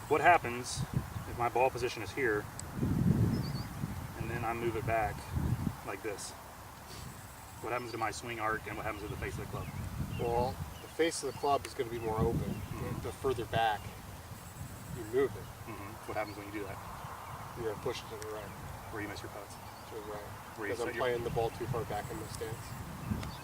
what happens if my ball position is here, and then I move it back like this? What happens to my swing arc, and what happens to the face of the club? Well, the face of the club is going to be more open. The further back you move it, What happens when you do that? you're going to push it to the right. Where you miss your putts? To the right. Where you Because I'm set your- playing the ball too far back in the stance.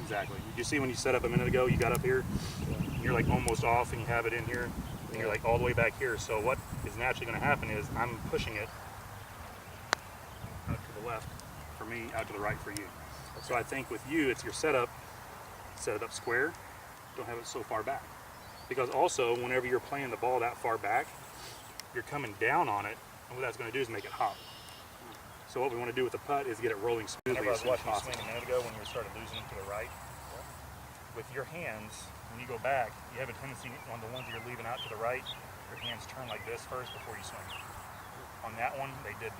Exactly. You see when you set up a minute ago, you got up here, and you're like almost off, and you have it in here, and you're like all the way back here. So what is naturally going to happen is I'm pushing it out to the left for me, out to the right for you. So I think with you, it's your setup, set it up square, don't have it so far back. Because also, whenever you're playing the ball that far back, you're coming down on it, and what that's going to do is make it hop. So what we want to do with the putt is get it rolling smoothly. Whenever I was watching you swing a minute ago when you started losing them to the right, with your hands, when you go back, you have a tendency on the ones that you're leaving out to the right, your hands turn like this first before you swing. On that one, they didn't.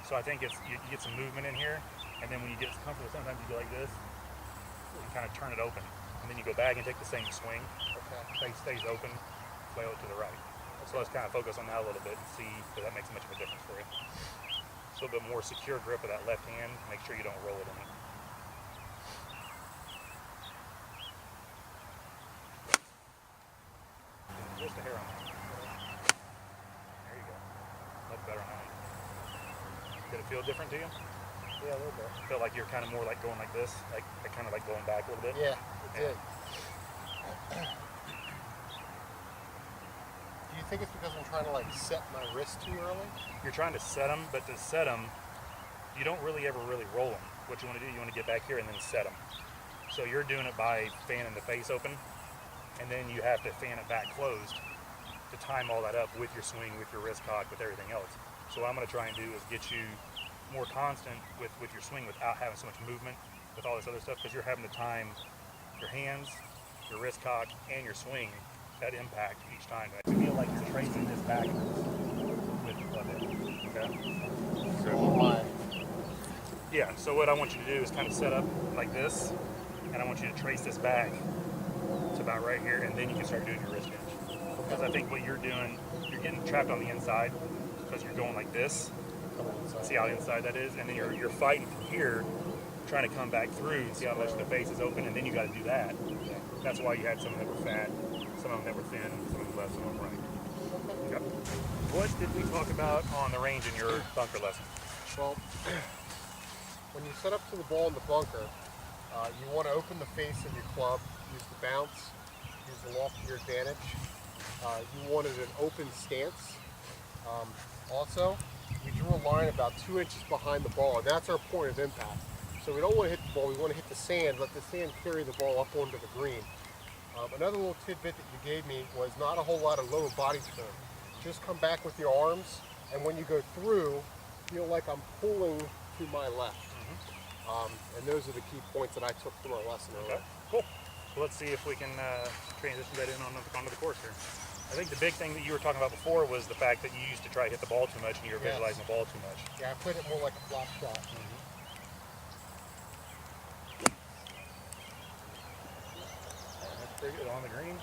So I think it's you get some movement in here, and then when you get comfortable, sometimes you go like this, and kind of turn it open. And then you go back and take the same swing. Face stays open, flail it to the right. So let's kind of focus on that a little bit and see if that makes much of a difference for you. A little bit more secure grip of that left hand. Make sure you don't roll it in. Just a hair on that. There you go. Much better on that one. Did it feel different to you? Yeah, a little bit. Feel like you're kind of more like going like this, like kind of like going back a little bit? Yeah, it did. Do you think it's because I'm trying to like set my wrist too early? You're trying to set them, but to set them, you don't really ever really roll them. What you want to do, you want to get back here and then set them. So you're doing it by fanning the face open, and then you have to fan it back closed to time all that up with your swing, with your wrist cock, with everything else. So what I'm going to try and do is get you more constant with your swing without having so much movement with all this other stuff, because you're having to time your hands, your wrist cock, and your swing, that impact each time. I feel like you're tracing this backwards with the club head. Okay? So why? Yeah, so what I want you to do is kind of set up like this, and I want you to trace this back to about right here, and then you can start doing your wrist hinge. Because I think what you're doing, you're getting trapped on the inside because you're going like this. See how inside that is? And then you're fighting from here, trying to come back through and see how much the face is open, and then you got to do that. That's why you had some that were fat, some of them that were thin, some of them left, some of them right. Okay. What did we talk about on the range in your bunker lesson? Well, when you set up to the ball in the bunker, you want to open the face of your club, use the bounce, use the loft to your advantage. You wanted an open stance. Also, we drew a line about 2 inches behind the ball, and that's our point of impact. So we don't want to hit the ball, we want to hit the sand, let the sand carry the ball up onto the green. Another little tidbit that you gave me was not a whole lot of lower body turn. Just come back with your arms, and when you go through, feel like I'm pulling to my left. And those are the key points that I took from our lesson earlier. Okay, cool. So let's see if we can transition that in onto the course here. I think the big thing that you were talking about before was the fact that you used to try to hit the ball too much and you were visualizing the ball too much. Yeah, I played it more like a flop shot. That's pretty good on the green.